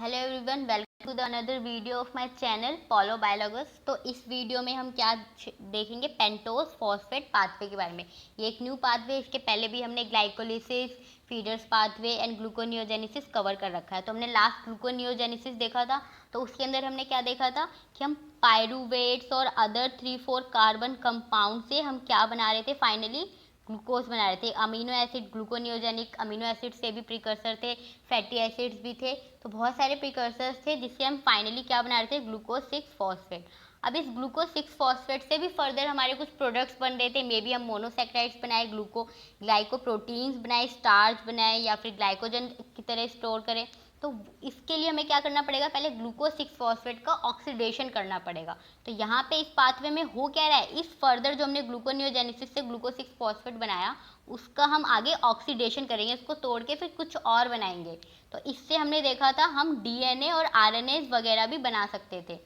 Hello everyone, welcome to the another video of my channel पॉलो बायोलॉगस। तो इस वीडियो में हम क्या देखेंगे, पेंटोज फॉस्फेट पाथवे के बारे में। ये एक न्यू पाथवे, इसके पहले भी हमने glycolysis, feeders pathway and gluconeogenesis cover कर रखा है। तो हमने लास्ट ग्लूकोनियोजेनेसिस देखा था, तो उसके अंदर हमने क्या देखा था कि हम पायरुवेट्स और अदर 3-4 कार्बन कंपाउंड से हम क्या बना रहे थे, फाइनली ग्लूकोज बना रहे थे। अमीनो एसिड, ग्लूकोनियोजेनिक अमीनो एसिड से भी प्रिकर्सर थे, फैटी एसिड्स भी थे, तो बहुत सारे प्रिकर्सर्स थे जिससे हम फाइनली क्या बना रहे थे, ग्लूकोज 6 फॉस्फेट। अब इस ग्लूकोज 6 फॉस्फेट से भी फर्दर हमारे कुछ प्रोडक्ट्स बन रहे थे। मे बी हम मोनोसेक्राइड्स बनाए, ग्लाइकोप्रोटीन्स बनाए, स्टार्च बनाए, या फिर ग्लाइकोजन की तरह स्टोर करें। तो इसके लिए हमें क्या करना पड़ेगा, पहले ग्लूकोज 6 फॉस्फेट का ऑक्सीडेशन करना पड़ेगा। तो यहाँ पे इस पाथवे में हो क्या रहा है, इस फर्दर जो हमने ग्लूकोनियोजेनेसिस से ग्लूकोज 6 फॉस्फेट बनाया, उसका हम आगे ऑक्सीडेशन करेंगे, उसको तोड़ के फिर कुछ और बनाएंगे। तो इससे हमने देखा था हम डीएनए और आरएनए वगैरह भी बना सकते थे।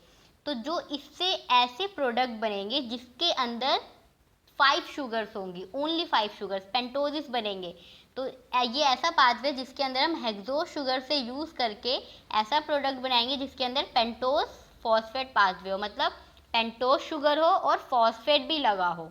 तो जो इससे ऐसे प्रोडक्ट बनेंगे जिसके अंदर 5 शुगर्स होंगी, ओनली 5 शुगर्स, पेंटोजिस बनेंगे। तो ये ऐसा पाथवे जिसके अंदर हम हेक्सोस शुगर से यूज करके ऐसा प्रोडक्ट बनाएंगे जिसके अंदर पेंटोज फॉस्फेट पाथवे हो, मतलब पेंटोज शुगर हो और फॉस्फेट भी लगा हो।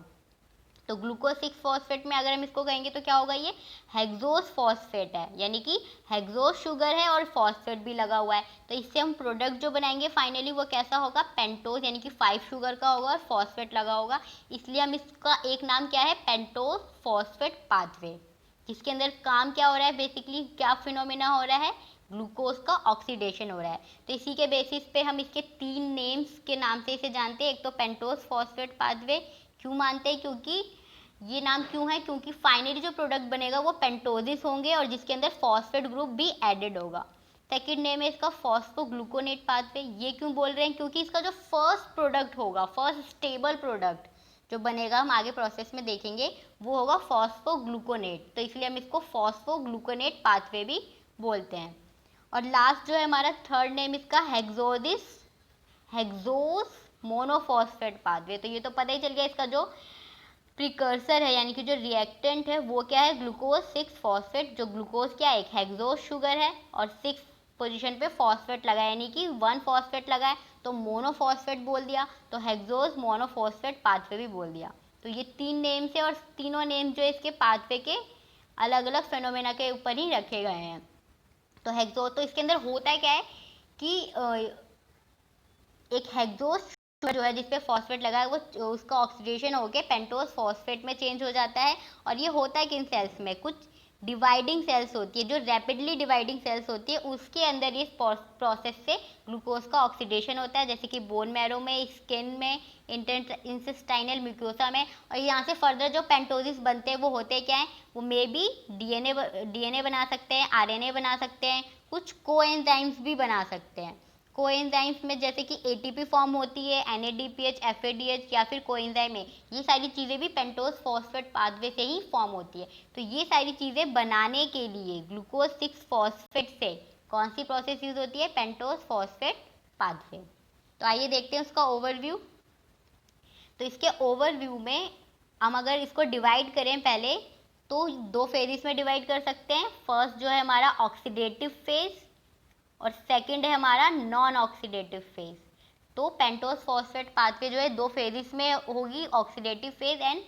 तो ग्लूकोज 6 फॉस्फेट में अगर हम इसको कहेंगे तो क्या होगा, ये हेक्सोस फॉस्फेट है, यानी कि हेक्सोस शुगर है और फॉस्फेट भी लगा हुआ है। तो इससे हम प्रोडक्ट जो बनाएंगे फाइनली वो कैसा होगा, पेंटोज, यानी कि 5 शुगर का होगा और फॉस्फेट लगा होगा। इसलिए हम इसका एक नाम क्या है, पेंटोज फॉस्फेट पाथवे। जिसके अंदर काम क्या हो रहा है, बेसिकली क्या फिनोमेना हो रहा है, ग्लूकोज का ऑक्सीडेशन हो रहा है। तो इसी के बेसिस पे हम इसके 3 नेम्स के नाम से इसे जानते हैं। एक तो पेंटोज फॉस्फेट पाथवे क्यों मानते हैं, क्योंकि ये नाम क्यों है, क्योंकि फाइनली जो प्रोडक्ट बनेगा वो पेंटोजिस होंगे और जिसके अंदर फॉस्फेट ग्रुप भी एडेड होगा। सेकेंड नेम है इसका फॉस्फोग्लूकोनेट पाथवे। ये क्यों बोल रहे हैं, क्योंकि इसका जो फर्स्ट प्रोडक्ट होगा, फर्स्ट स्टेबल प्रोडक्ट जो बनेगा, हम आगे प्रोसेस में देखेंगे, वो होगा फॉस्फोग्लूकोनेट। तो इसलिए हम इसको फॉस्फोग्लूकोनेट पाथवे भी बोलते हैं। और लास्ट जो है हमारा थर्ड नेम इसका हेक्सोस मोनोफॉस्फेट पाथवे। तो ये तो पता ही चल गया, इसका जो प्रिकर्सर है यानी कि जो रिएक्टेंट है वो क्या है, ग्लूकोज 6 फॉस्फेट। जो ग्लूकोज क्या है, एक हेक्सोस शुगर है और 6 पोजीशन पे फॉस्फेट लगा है, यानी कि 1 फॉस्फेट लगा है, तो मोनोफॉस्फेट बोल दिया। तो हेक्सोस मोनोफॉस्फेट पाथवे भी बोल दिया। तो ये 3 नेम्स है और तीनों नेम्स जो इसके पाथवे के अलग अलग फेनोमेना के ऊपर ही रखे गए हैं। तो हेक्सो, तो इसके अंदर होता क्या है कि एक हेक्सोस जो है जिसपे फॉस्फेट लगा है, वो उसका ऑक्सीडेशन होके पेंटोज फॉस्फेट में चेंज हो जाता है। और ये होता है किन सेल्स में, कुछ डिवाइडिंग सेल्स होती है, जो रैपिडली डिवाइडिंग सेल्स होती है, उसके अंदर इस प्रोसेस से ग्लूकोज का ऑक्सीडेशन होता है, जैसे कि बोन मैरो में, स्किन में, इंटेस्टाइनल म्यूकोसा में। और यहाँ से फर्दर जो पेंटोजिस बनते हैं वो होते क्या हैं, वो मे बी डीएनए बना सकते हैं, आरएनए बना सकते हैं, कुछ कोएंजाइम्स भी बना सकते हैं। कोएंजाइम्स में जैसे कि एटीपी फॉर्म होती है, एनएडीपीएच, एफएडीएच, या फिर कोएंजाइम में, ये सारी चीज़ें भी पेंटोज फॉस्फेट पाथवे से ही फॉर्म होती है। तो ये सारी चीज़ें बनाने के लिए ग्लूकोज 6 फॉस्फेट से कौन सी प्रोसेस यूज होती है, पेंटोज फॉस्फेट पाथवे। तो आइए देखते हैं उसका ओवरव्यू। तो इसके ओवरव्यू में हम अगर इसको डिवाइड करें पहले, तो 2 फेजेस में डिवाइड कर सकते हैं। फर्स्ट जो है हमारा ऑक्सीडेटिव फेज और सेकंड है हमारा नॉन ऑक्सीडेटिव फेज। तो पेंटोज फॉस्फेट पाथवे जो है 2 फेजेस में होगी, oxidative phase and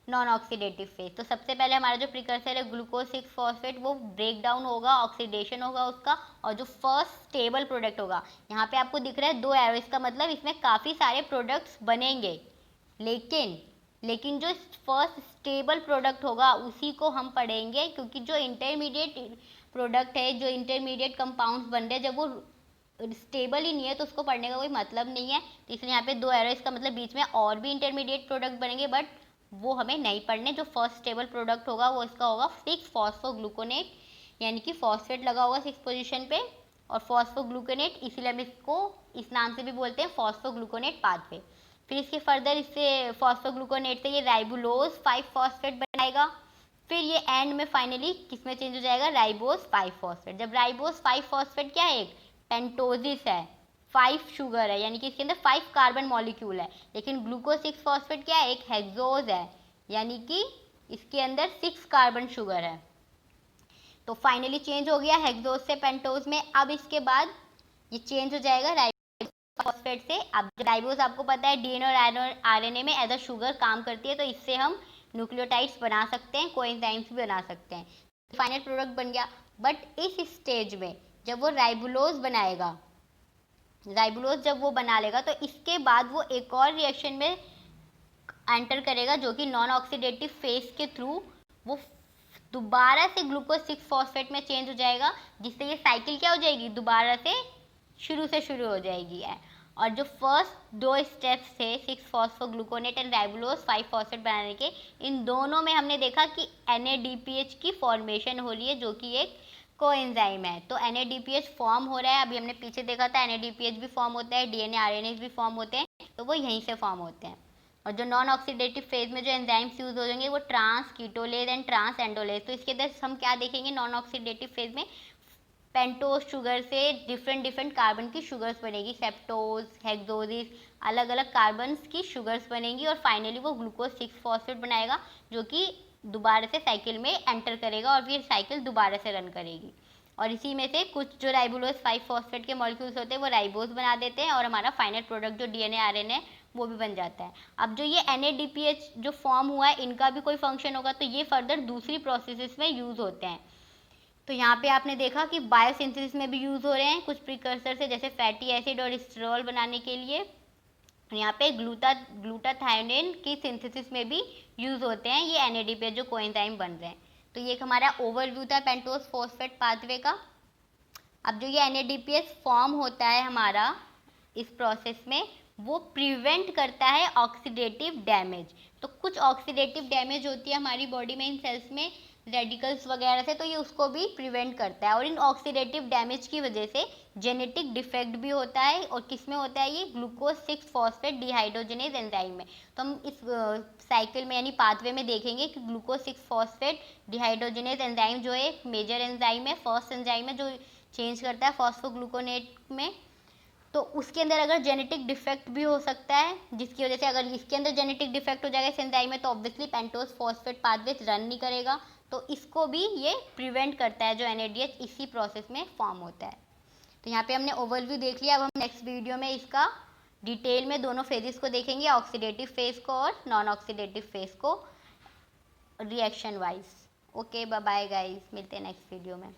non oxidative phase. तो सबसे पहले हमारा जो प्रिकर्सर है ग्लूकोज 6 फॉस्फेट, वो ब्रेक डाउन होगा, ऑक्सीडेशन होगा उसका, और जो फर्स्ट स्टेबल प्रोडक्ट होगा, यहाँ पे आपको दिख रहा है 2 एरो, इसका मतलब इसमें काफ़ी सारे प्रोडक्ट्स बनेंगे, लेकिन जो फर्स्ट स्टेबल प्रोडक्ट होगा उसी को हम पढ़ेंगे, क्योंकि जो इंटरमीडिएट प्रोडक्ट है, जो इंटरमीडिएट कंपाउंड्स बन रहे हैं, जब वो स्टेबल ही नहीं है तो उसको पढ़ने का कोई मतलब नहीं है। तो इसलिए यहाँ पे 2 एरो, इसका मतलब बीच में और भी इंटरमीडिएट प्रोडक्ट बनेंगे, बट वो हमें नहीं पढ़ने। जो फर्स्ट स्टेबल प्रोडक्ट होगा वो इसका होगा 6 फॉस्फोग्लूकोनेट, यानी कि फॉस्फेट लगा होगा 6 पोजिशन पे, और फॉस्फोग्लूकोनेट इसीलिए हम इसको इस नाम से भी बोलते हैं, फॉस्फोग्लूकोनेट पाथवे। फिर इसके फर्दर इससे फॉस्फोग्लूकोनेट से ये राइबुलोज 5 फॉस्फेट बनाएगा। फिर ये एंड में फाइनली किस में चेंज हो जाएगा, राइबोज 5 फॉस्फेट। जब राइबोज 5 फॉस्फेट क्या है, एक पेंटोजिस है, 5 शुगर है, यानी कि इसके अंदर 5 कार्बन मॉलिक्यूल है। लेकिन ग्लूकोज 6 फॉस्फेट क्या है, एक हेक्सोज है, यानी कि इसके अंदर 6 कार्बन शुगर है। तो फाइनली चेंज हो गया हेक्सोज से पेंटोज में। अब इसके बाद ये चेंज हो जाएगा राइबोज फॉस्फेट से। अब राइबोज आपको पता है डीएनए और आरएनए में एज अ शुगर काम करती है, तो इससे हम न्यूक्लियोटाइड्स बना सकते हैं, कोएंजाइम्स भी बना सकते हैं। फाइनल प्रोडक्ट बन गया। बट इस स्टेज में जब वो राइबोलोज बनाएगा, राइबोलोज जब वो बना लेगा तो इसके बाद वो एक और रिएक्शन में एंटर करेगा जो कि नॉन ऑक्सीडेटिव फेज के थ्रू वो दोबारा से ग्लूकोज 6 फॉस्फेट में चेंज हो जाएगा, जिससे ये साइकिल क्या हो जाएगी, दोबारा से शुरू हो जाएगी है। और जो फर्स्ट दो स्टेप्स थे 6 फॉस्फोग्लूकोनेट एंड राइबोलोज 5 फॉस्फेट बनाने के, इन दोनों में हमने देखा कि NADPH की फॉर्मेशन हो रही है जो कि एक कोएंजाइम है। तो NADPH फॉर्म हो रहा है, अभी हमने पीछे देखा था NADPH भी फॉर्म होता है, DNA RNAs भी फॉर्म होते हैं, तो वो यहीं से फॉर्म होते हैं। और जो नॉन ऑक्सीडेटिव फेज में जो एंजाइम्स यूज हो जाएंगे वो ट्रांस कीटोलेज एंड ट्रांस एंडोलेज। तो इसके अंदर हम क्या देखेंगे, नॉन ऑक्सीडेटिव फेज में पेंटोज शुगर से डिफरेंट कार्बन की शुगर्स बनेगी, सेप्टोज, हेक्सोजिस, अलग अलग कार्बन्स की शुगर्स बनेंगी और फाइनली वो ग्लूकोज 6 फॉस्फेट बनाएगा जो कि दोबारा से साइकिल में एंटर करेगा और फिर साइकिल दोबारा से रन करेगी। और इसी में से कुछ जो राइबोलोज 5 फॉस्फेट के मॉलिक्यूल्स होते हैं वो राइबोज बना देते हैं और हमारा फाइनल प्रोडक्ट जो डीएनए आरएनए वो भी बन जाता है। अब जो ये NADPH जो फॉर्म हुआ है इनका भी कोई फंक्शन होगा तो ये फर्दर दूसरी प्रोसेसेस में यूज होते हैं। तो यहाँ पे आपने देखा कि बायोसिंथेसिस में भी यूज हो रहे हैं कुछ प्रिकर्सर से, जैसे फैटी एसिड और स्टेरॉल बनाने के लिए। यहाँ पे ग्लूटाथायोनिन की सिंथेसिस में भी यूज होते हैं ये NADPH जो कोएंजाइम बन रहे हैं। तो ये एक हमारा ओवरव्यू था पेंटोज फॉस्फेट पाथवे का। अब जो ये NADPH फॉर्म होता है हमारा इस प्रोसेस में, वो प्रिवेंट करता है ऑक्सीडेटिव डैमेज। तो कुछ ऑक्सीडेटिव डैमेज होती है हमारी बॉडी में इन सेल्स में रेडिकल्स वगैरह से, तो ये उसको भी प्रिवेंट करता है। और इन ऑक्सीडेटिव डैमेज की वजह से जेनेटिक डिफेक्ट भी होता है, और किस में होता है ये, ग्लूकोज 6 फॉस्फेट डिहाइड्रोजनेज एंजाइम में। तो हम इस साइकिल में यानी पाथवे में देखेंगे कि ग्लूकोज 6 फॉस्फेट डिहाइड्रोजनेज एंजाइम जो है एक मेजर एंजाइम है, फर्स्ट एंजाइम है जो चेंज करता है फॉस्फोग्लूकोनेट में। तो उसके अंदर अगर जेनेटिक डिफेक्ट भी हो सकता है, जिसकी वजह से अगर इसके अंदर जेनेटिक डिफेक्ट हो जाएगा इस एंजाइम में तो obviously pentose phosphate pathway run नहीं करेगा। तो इसको भी ये प्रिवेंट करता है जो NADH इसी प्रोसेस में फॉर्म होता है। तो यहाँ पे हमने ओवरव्यू देख लिया। अब हम नेक्स्ट वीडियो में इसका डिटेल में दोनों फेजेस को देखेंगे, ऑक्सीडेटिव फेज को और नॉन ऑक्सीडेटिव फेज को reaction wise. Okay bye bye guys, मिलते हैं नेक्स्ट वीडियो में।